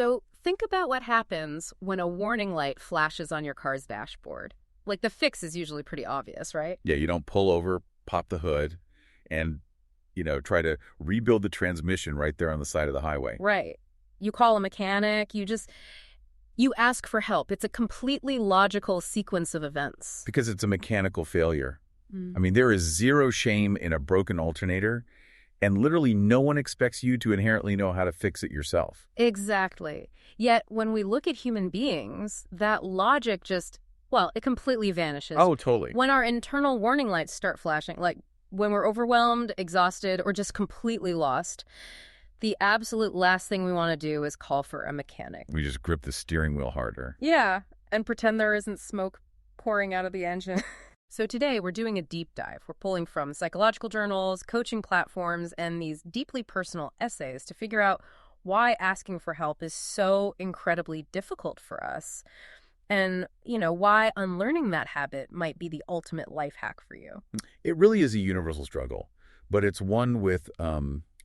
So think about what happens when a warning light flashes on your car's dashboard. Like, the fix is usually pretty obvious, right? Yeah, you don't pull over, pop the hood, and, try to rebuild the transmission right there on the side of the highway. Right. You call a mechanic, you ask for help. It's a completely logical sequence of events. Because it's a mechanical failure. I mean, there is zero shame in a broken alternator, and literally no one expects you to inherently know how to fix it yourself. Exactly. Yet, when we look at human beings, that logic it completely vanishes. Oh, totally. When our internal warning lights start flashing, like when we're overwhelmed, exhausted, or just completely lost, the absolute last thing we want to do is call for a mechanic. We just grip the steering wheel harder. Yeah, and pretend there isn't smoke pouring out of the engine. So today we're doing a deep dive. We're pulling from psychological journals, coaching platforms, and these deeply personal essays to figure out why asking for help is so incredibly difficult for us. And, why unlearning that habit might be the ultimate life hack for you. It really is a universal struggle, but it's one with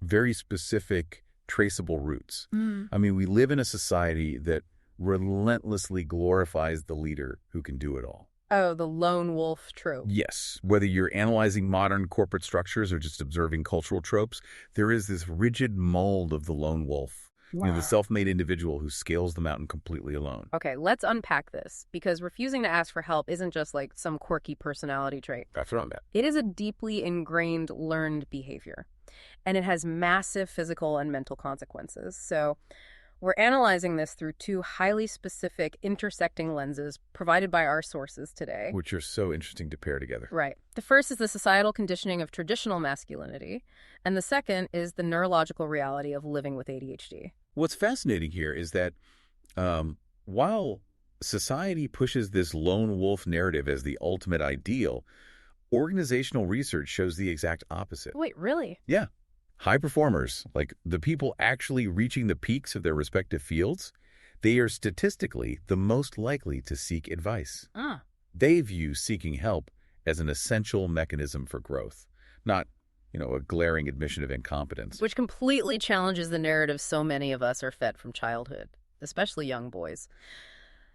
very specific, traceable roots. I mean, we live in a society that relentlessly glorifies the leader who can do it all. Oh, the lone wolf trope. Yes. Whether you're analyzing modern corporate structures or just observing cultural tropes, there is this rigid mold of the lone wolf. Wow. The self-made individual who scales the mountain completely alone. Okay, let's unpack this, because refusing to ask for help isn't just like some quirky personality trait. That's what I'm at. It is a deeply ingrained learned behavior, and it has massive physical and mental consequences. So we're analyzing this through two highly specific intersecting lenses provided by our sources today. Which are so interesting to pair together. Right. The first is the societal conditioning of traditional masculinity, and the second is the neurological reality of living with ADHD. What's fascinating here is that while society pushes this lone wolf narrative as the ultimate ideal, organizational research shows the exact opposite. Wait, really? Yeah. High performers, like the people actually reaching the peaks of their respective fields, they are statistically the most likely to seek advice. They view seeking help as an essential mechanism for growth, not, a glaring admission of incompetence. Which completely challenges the narrative so many of us are fed from childhood, especially young boys.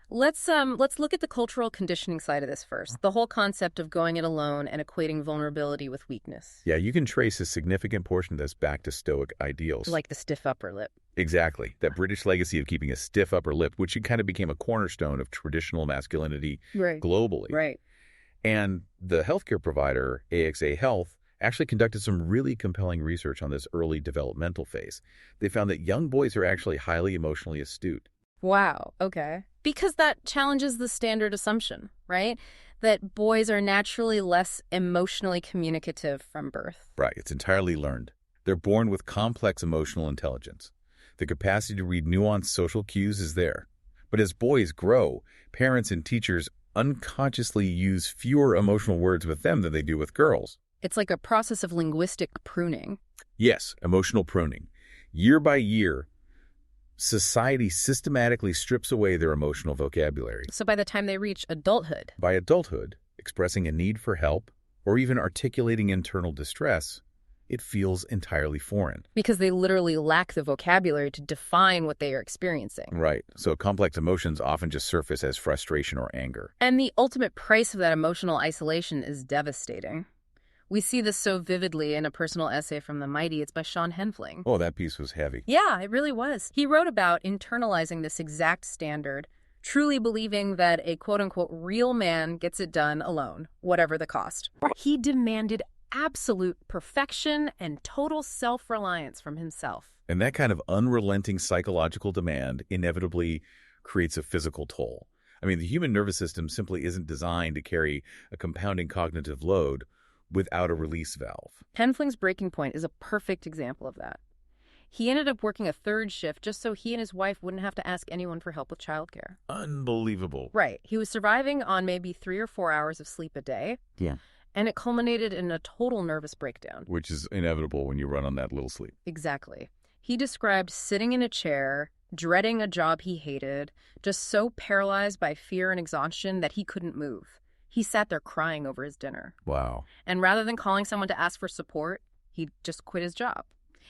Let's look at the cultural conditioning side of this first. The whole concept of going it alone and equating vulnerability with weakness. Yeah, you can trace a significant portion of this back to Stoic ideals. Like the stiff upper lip. Exactly. That British legacy of keeping a stiff upper lip, which kind of became a cornerstone of traditional masculinity globally. Right. And the healthcare provider, AXA Health, actually conducted some really compelling research on this early developmental phase. They found that young boys are actually highly emotionally astute. Wow, okay. Because that challenges the standard assumption, right? That boys are naturally less emotionally communicative from birth. Right, it's entirely learned. They're born with complex emotional intelligence. The capacity to read nuanced social cues is there. But as boys grow, parents and teachers unconsciously use fewer emotional words with them than they do with girls. It's like a process of linguistic pruning. Yes, emotional pruning. Year by year, society systematically strips away their emotional vocabulary. So by the time they reach adulthood. By adulthood, expressing a need for help or even articulating internal distress, it feels entirely foreign. Because they literally lack the vocabulary to define what they are experiencing. Right. So complex emotions often just surface as frustration or anger. And the ultimate price of that emotional isolation is devastating. We see this so vividly in a personal essay from The Mighty. It's by Sean Henfling. Oh, that piece was heavy. Yeah, it really was. He wrote about internalizing this exact standard, truly believing that a quote-unquote real man gets it done alone, whatever the cost. He demanded absolute perfection and total self-reliance from himself. And that kind of unrelenting psychological demand inevitably creates a physical toll. I mean, the human nervous system simply isn't designed to carry a compounding cognitive load without a release valve. Henfling's breaking point is a perfect example of that. He ended up working a third shift just so he and his wife wouldn't have to ask anyone for help with childcare. Unbelievable. Right. He was surviving on maybe 3 or 4 hours of sleep a day. Yeah. And it culminated in a total nervous breakdown. Which is inevitable when you run on that little sleep. Exactly. He described sitting in a chair, dreading a job he hated, just so paralyzed by fear and exhaustion that he couldn't move. He sat there crying over his dinner. Wow. And rather than calling someone to ask for support, he just quit his job.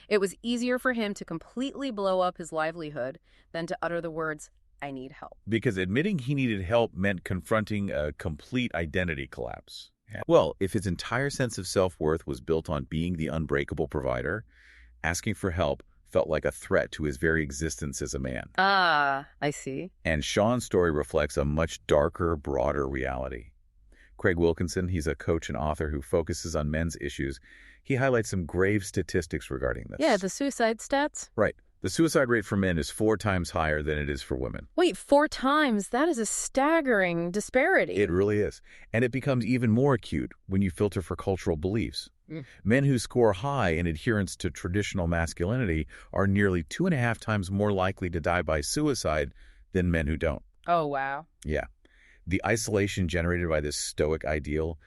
It was easier for him to completely blow up his livelihood than to utter the words, "I need help." Because admitting he needed help meant confronting a complete identity collapse. Yeah. Well, if his entire sense of self-worth was built on being the unbreakable provider, asking for help felt like a threat to his very existence as a man. Ah, I see. And Sean's story reflects a much darker, broader reality. Craig Wilkinson, he's a coach and author who focuses on men's issues. He highlights some grave statistics regarding this. Yeah, the suicide stats? Right. The suicide rate for men is 4 times higher than it is for women. Wait, 4 times? That is a staggering disparity. It really is. And it becomes even more acute when you filter for cultural beliefs. Men who score high in adherence to traditional masculinity are nearly 2.5 times more likely to die by suicide than men who don't. Oh, wow. Yeah. The isolation generated by this stoic ideal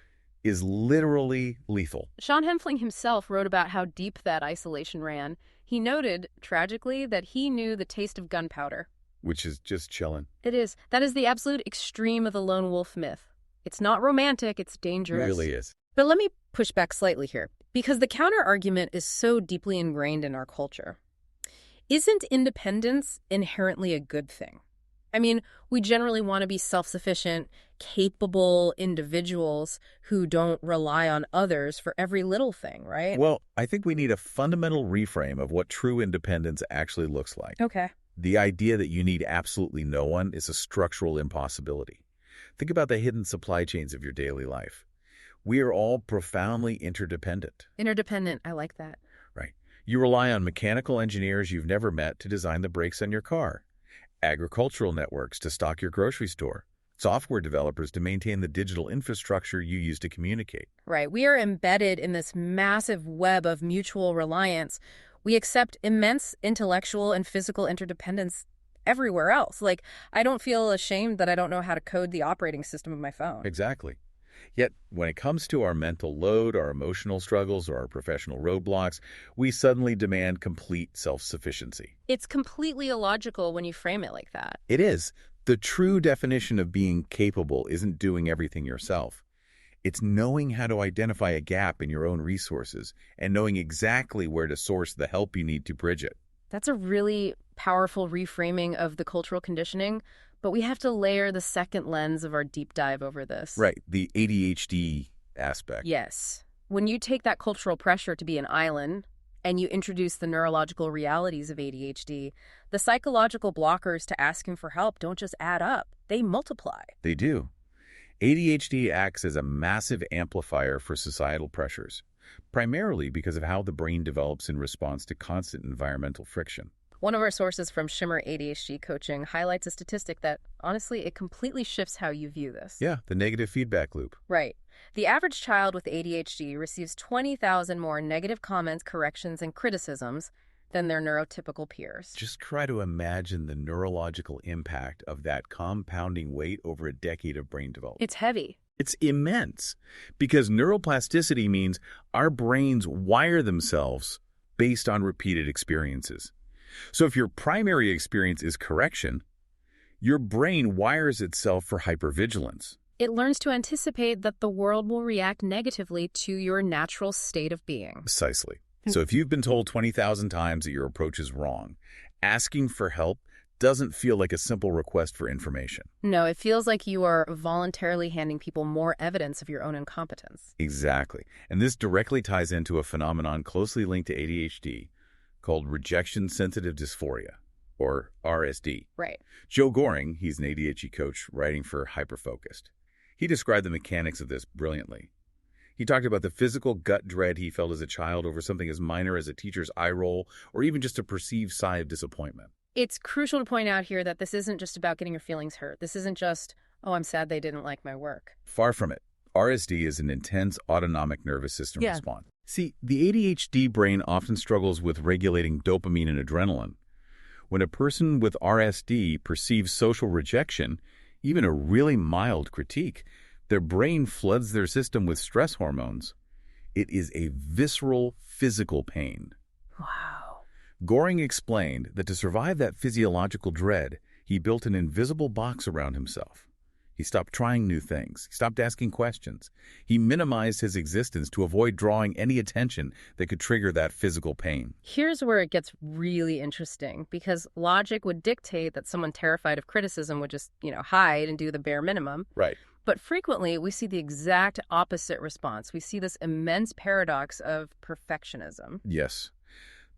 is literally lethal. Sean Henfling himself wrote about how deep that isolation ran. He noted, tragically, that he knew the taste of gunpowder. Which is just chilling. It is. That is the absolute extreme of the lone wolf myth. It's not romantic, it's dangerous. It really is. But let me push back slightly here, because the counter-argument is so deeply ingrained in our culture. Isn't independence inherently a good thing? I mean, we generally want to be self-sufficient, capable individuals who don't rely on others for every little thing, right? Well, I think we need a fundamental reframe of what true independence actually looks like. Okay. The idea that you need absolutely no one is a structural impossibility. Think about the hidden supply chains of your daily life. We are all profoundly interdependent. Interdependent, I like that. Right. You rely on mechanical engineers you've never met to design the brakes on your car, agricultural networks to stock your grocery store, software developers to maintain the digital infrastructure you use to communicate. Right. We are embedded in this massive web of mutual reliance. We accept immense intellectual and physical interdependence everywhere else. Like, I don't feel ashamed that I don't know how to code the operating system of my phone. Exactly. Yet, when it comes to our mental load, our emotional struggles, or our professional roadblocks, we suddenly demand complete self-sufficiency. It's completely illogical when you frame it like that. It is. The true definition of being capable isn't doing everything yourself. It's knowing how to identify a gap in your own resources and knowing exactly where to source the help you need to bridge it. That's a really powerful reframing of the cultural conditioning, but we have to layer the second lens of our deep dive over this. Right, the ADHD aspect. Yes. When you take that cultural pressure to be an island and you introduce the neurological realities of ADHD, the psychological blockers to asking for help don't just add up, they multiply. They do. ADHD acts as a massive amplifier for societal pressures, primarily because of how the brain develops in response to constant environmental friction. One of our sources from Shimmer ADHD Coaching highlights a statistic that, honestly, it completely shifts how you view this. Yeah, the negative feedback loop. Right. The average child with ADHD receives 20,000 more negative comments, corrections, and criticisms than their neurotypical peers. Just try to imagine the neurological impact of that compounding weight over a decade of brain development. It's heavy. It's immense, because neuroplasticity means our brains wire themselves based on repeated experiences. So if your primary experience is correction, your brain wires itself for hypervigilance. It learns to anticipate that the world will react negatively to your natural state of being. Precisely. So if you've been told 20,000 times that your approach is wrong, asking for help doesn't feel like a simple request for information. No, it feels like you are voluntarily handing people more evidence of your own incompetence. Exactly. And this directly ties into a phenomenon closely linked to ADHD called rejection-sensitive dysphoria, or RSD. Right. Joe Goring, he's an ADHD coach writing for Hyperfocused. He described the mechanics of this brilliantly. He talked about the physical gut dread he felt as a child over something as minor as a teacher's eye roll or even just a perceived sigh of disappointment. It's crucial to point out here that this isn't just about getting your feelings hurt. This isn't just, oh, I'm sad they didn't like my work. Far from it. RSD is an intense autonomic nervous system response. See, the ADHD brain often struggles with regulating dopamine and adrenaline. When a person with RSD perceives social rejection, even a really mild critique, their brain floods their system with stress hormones. It is a visceral, physical pain. Wow. Goring explained that to survive that physiological dread, he built an invisible box around himself. He stopped trying new things. He stopped asking questions. He minimized his existence to avoid drawing any attention that could trigger that physical pain. Here's where it gets really interesting, because logic would dictate that someone terrified of criticism would just, hide and do the bare minimum. Right. But frequently, we see the exact opposite response. We see this immense paradox of perfectionism. Yes.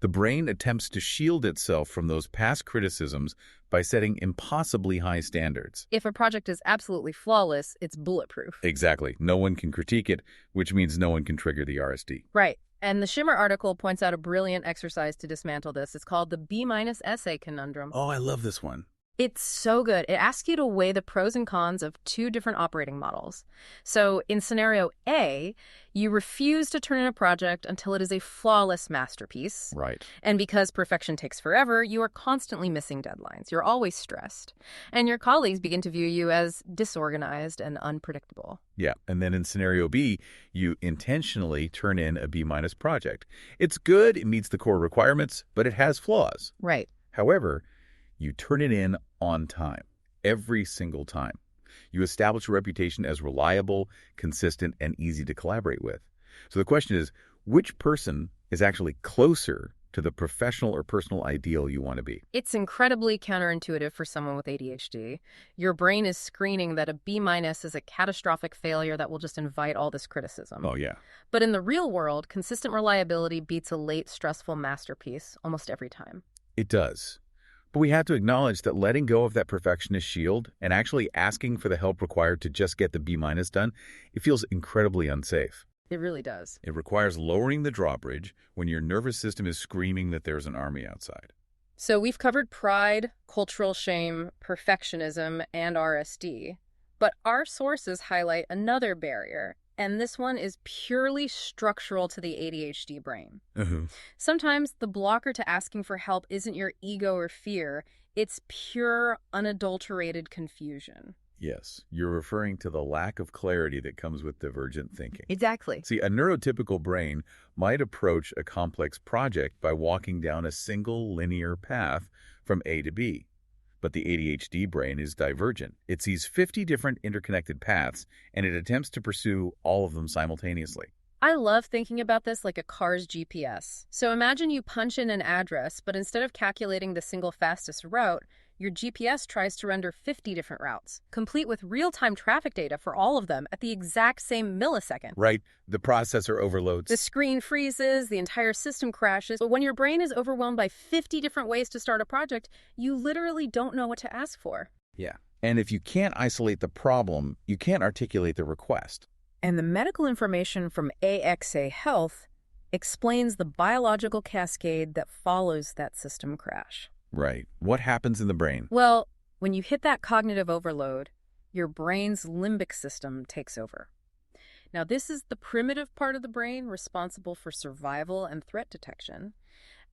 The brain attempts to shield itself from those past criticisms by setting impossibly high standards. If a project is absolutely flawless, it's bulletproof. Exactly. No one can critique it, which means no one can trigger the RSD. Right. And the Shimmer article points out a brilliant exercise to dismantle this. It's called the B-minus essay conundrum. Oh, I love this one. It's so good. It asks you to weigh the pros and cons of two different operating models. So in scenario A, you refuse to turn in a project until it is a flawless masterpiece. Right. And because perfection takes forever, you are constantly missing deadlines. You're always stressed. And your colleagues begin to view you as disorganized and unpredictable. Yeah. And then in scenario B, you intentionally turn in a B-minus project. It's good, it meets the core requirements, but it has flaws. Right. However, you turn it in on time, every single time. You establish a reputation as reliable, consistent, and easy to collaborate with. So the question is, which person is actually closer to the professional or personal ideal you want to be? It's incredibly counterintuitive for someone with ADHD. Your brain is screening that a B-minus is a catastrophic failure that will just invite all this criticism. Oh, yeah. But in the real world, consistent reliability beats a late, stressful masterpiece almost every time. It does. But we have to acknowledge that letting go of that perfectionist shield and actually asking for the help required to just get the B-minus done, it feels incredibly unsafe. It really does. It requires lowering the drawbridge when your nervous system is screaming that there's an army outside. So we've covered pride, cultural shame, perfectionism, and RSD. But our sources highlight another barrier, and this one is purely structural to the ADHD brain. Sometimes the blocker to asking for help isn't your ego or fear, it's pure, unadulterated confusion. Yes, you're referring to the lack of clarity that comes with divergent thinking. Exactly. See, a neurotypical brain might approach a complex project by walking down a single linear path from A to B. But the ADHD brain is divergent. It sees 50 different interconnected paths, and it attempts to pursue all of them simultaneously. I love thinking about this like a car's GPS. So imagine you punch in an address, but instead of calculating the single fastest route, your GPS tries to render 50 different routes, complete with real-time traffic data for all of them at the exact same millisecond. Right. The processor overloads. The screen freezes, the entire system crashes. But when your brain is overwhelmed by 50 different ways to start a project, you literally don't know what to ask for. Yeah. And if you can't isolate the problem, you can't articulate the request. And the medical information from AXA Health explains the biological cascade that follows that system crash. Right. What happens in the brain? Well, when you hit that cognitive overload, your brain's limbic system takes over. Now, this is the primitive part of the brain responsible for survival and threat detection.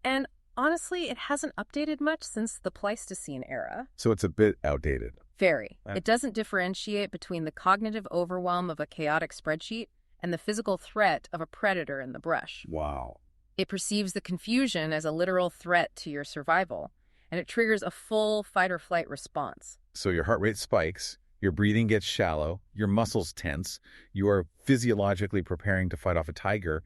And honestly, it hasn't updated much since the Pleistocene era. So it's a bit outdated. Very. It doesn't differentiate between the cognitive overwhelm of a chaotic spreadsheet and the physical threat of a predator in the brush. Wow. It perceives the confusion as a literal threat to your survival, and it triggers a full fight-or-flight response. So your heart rate spikes, your breathing gets shallow, your muscles tense, you are physiologically preparing to fight off a tiger,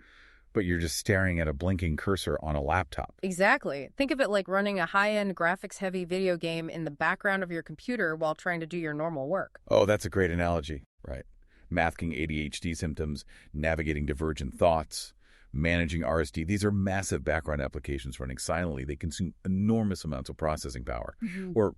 but you're just staring at a blinking cursor on a laptop. Exactly. Think of it like running a high-end graphics-heavy video game in the background of your computer while trying to do your normal work. Oh, that's a great analogy. Right. Masking ADHD symptoms, navigating divergent thoughts, managing RSD. These are massive background applications running silently. They consume enormous amounts of processing power, or,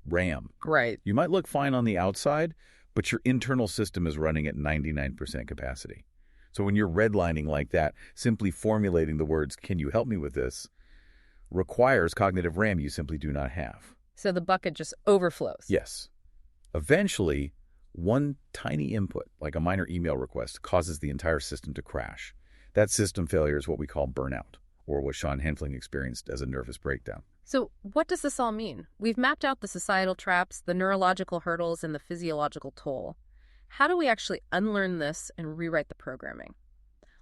RAM. Right. You might look fine on the outside, but your internal system is running at 99% capacity. So when you're redlining like that, simply formulating the words, "Can you help me with this?" requires cognitive RAM you simply do not have. So the bucket just overflows. Yes. Eventually, one tiny input, like a minor email request, causes the entire system to crash. That system failure is what we call burnout, or what Sean Henfling experienced as a nervous breakdown. So what does this all mean? We've mapped out the societal traps, the neurological hurdles, and the physiological toll. How do we actually unlearn this and rewrite the programming?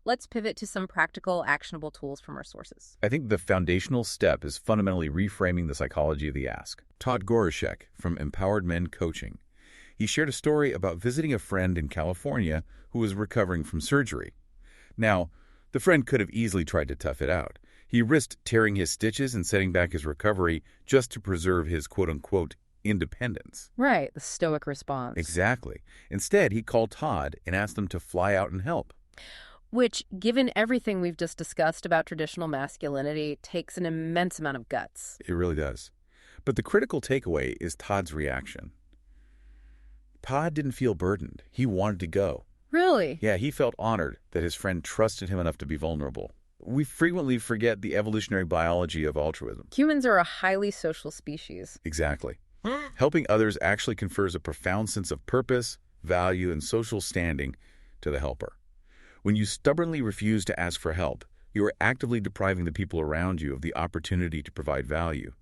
Let's pivot to some practical, actionable tools from our sources. I think the foundational step is fundamentally reframing the psychology of the ask. Todd Gorishek from Empowered Men Coaching. He shared a story about visiting a friend in California who was recovering from surgery. Now, the friend could have easily tried to tough it out. He risked tearing his stitches and setting back his recovery just to preserve his quote-unquote independence. Right, the stoic response. Exactly. Instead, he called Todd and asked him to fly out and help. Which, given everything we've just discussed about traditional masculinity, takes an immense amount of guts. It really does. But the critical takeaway is Todd's reaction. Todd didn't feel burdened. He wanted to go. Really? Yeah, he felt honored that his friend trusted him enough to be vulnerable. We frequently forget the evolutionary biology of altruism. Humans are a highly social species. Exactly. Helping others actually confers a profound sense of purpose, value, and social standing to the helper. When you stubbornly refuse to ask for help, you are actively depriving the people around you of the opportunity to provide value.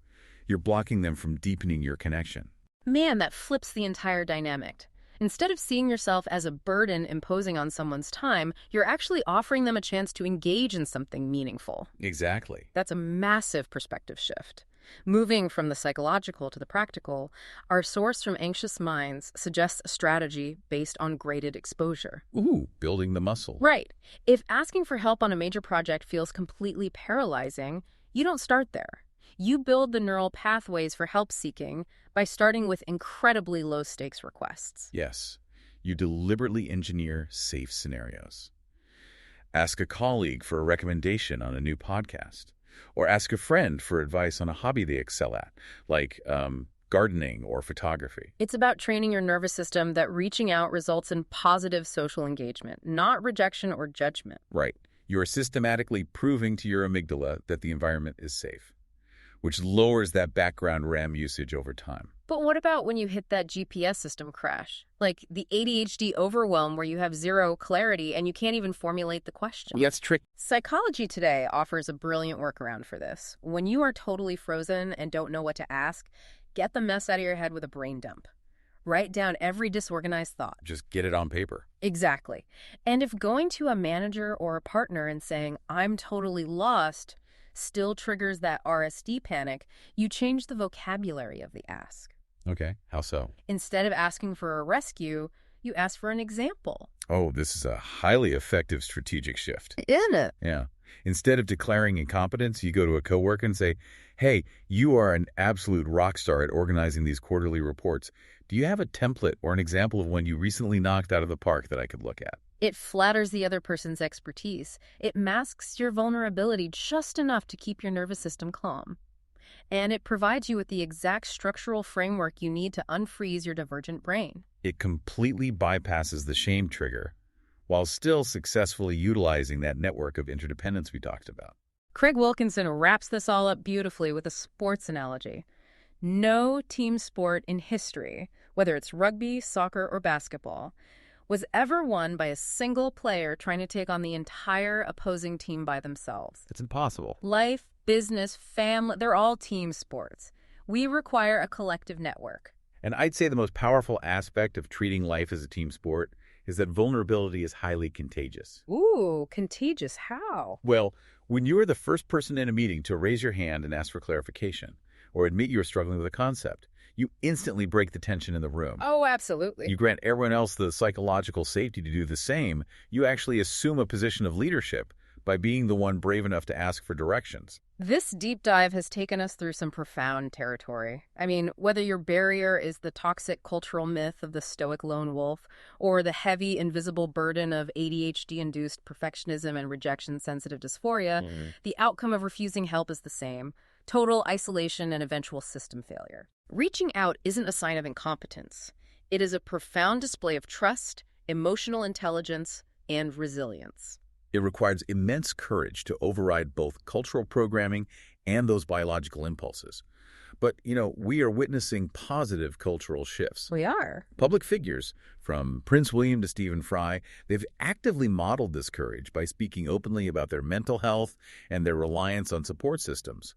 You're blocking them from deepening your connection. Man, that flips the entire dynamic. Instead of seeing yourself as a burden imposing on someone's time, you're actually offering them a chance to engage in something meaningful. Exactly. That's a massive perspective shift. Moving from the psychological to the practical, our source from Anxious Minds suggests a strategy based on graded exposure. Ooh, building the muscle. Right. If asking for help on a major project feels completely paralyzing, you don't start there. You build the neural pathways for help seeking by starting with incredibly low-stakes requests. Yes, you deliberately engineer safe scenarios. Ask a colleague for a recommendation on a new podcast, or ask a friend for advice on a hobby they excel at, like gardening or photography. It's about training your nervous system that reaching out results in positive social engagement, not rejection or judgment. Right. You are systematically proving to your amygdala that the environment is safe, which lowers that background RAM usage over time. But what about when you hit that GPS system crash? Like the ADHD overwhelm where you have zero clarity and you can't even formulate the question. That's tricky. Psychology Today offers a brilliant workaround for this. When you are totally frozen and don't know what to ask, get the mess out of your head with a brain dump. Write down every disorganized thought. Just get it on paper. Exactly. And if going to a manager or a partner and saying, "I'm totally lost," still triggers that RSD panic, you change the vocabulary of the ask. Okay, how so? Instead of asking for a rescue, you ask for an example. Oh, this is a highly effective strategic shift. Isn't it? Yeah. Instead of declaring incompetence, you go to a coworker and say, "Hey, you are an absolute rock star at organizing these quarterly reports. Do you have a template or an example of when you recently knocked out of the park that I could look at?" It flatters the other person's expertise. It masks your vulnerability just enough to keep your nervous system calm. And it provides you with the exact structural framework you need to unfreeze your divergent brain. It completely bypasses the shame trigger while still successfully utilizing that network of interdependence we talked about. Craig Wilkinson wraps this all up beautifully with a sports analogy. No team sport in history, whether it's rugby, soccer, or basketball, was ever won by a single player trying to take on the entire opposing team by themselves. It's impossible. Life, business, family, they're all team sports. We require a collective network. And I'd say the most powerful aspect of treating life as a team sport is that vulnerability is highly contagious. Ooh, contagious how? Well, when you are the first person in a meeting to raise your hand and ask for clarification or admit you're struggling with a concept, you instantly break the tension in the room. Oh, absolutely. You grant everyone else the psychological safety to do the same. You actually assume a position of leadership by being the one brave enough to ask for directions. This deep dive has taken us through some profound territory. I mean, whether your barrier is the toxic cultural myth of the stoic lone wolf or the heavy, invisible burden of ADHD-induced perfectionism and rejection-sensitive dysphoria, the outcome of refusing help is the same: total isolation and eventual system failure. Reaching out isn't a sign of incompetence. It is a profound display of trust, emotional intelligence, and resilience. It requires immense courage to override both cultural programming and those biological impulses. But, we are witnessing positive cultural shifts. We are. Public figures, from Prince William to Stephen Fry, they've actively modeled this courage by speaking openly about their mental health and their reliance on support systems.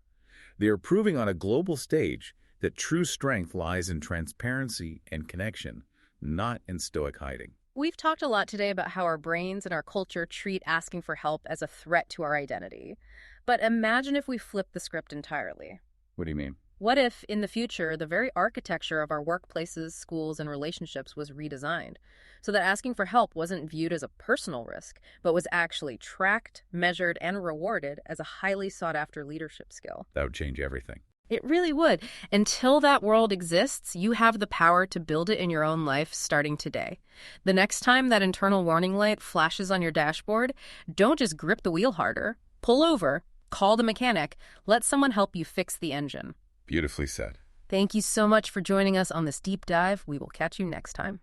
They are proving on a global stage that true strength lies in transparency and connection, not in stoic hiding. We've talked a lot today about how our brains and our culture treat asking for help as a threat to our identity. But imagine if we flip the script entirely. What do you mean? What if, in the future, the very architecture of our workplaces, schools, and relationships was redesigned so that asking for help wasn't viewed as a personal risk, but was actually tracked, measured, and rewarded as a highly sought-after leadership skill? That would change everything. It really would. Until that world exists, you have the power to build it in your own life starting today. The next time that internal warning light flashes on your dashboard, don't just grip the wheel harder. Pull over, call the mechanic, let someone help you fix the engine. Beautifully said. Thank you so much for joining us on this deep dive. We will catch you next time.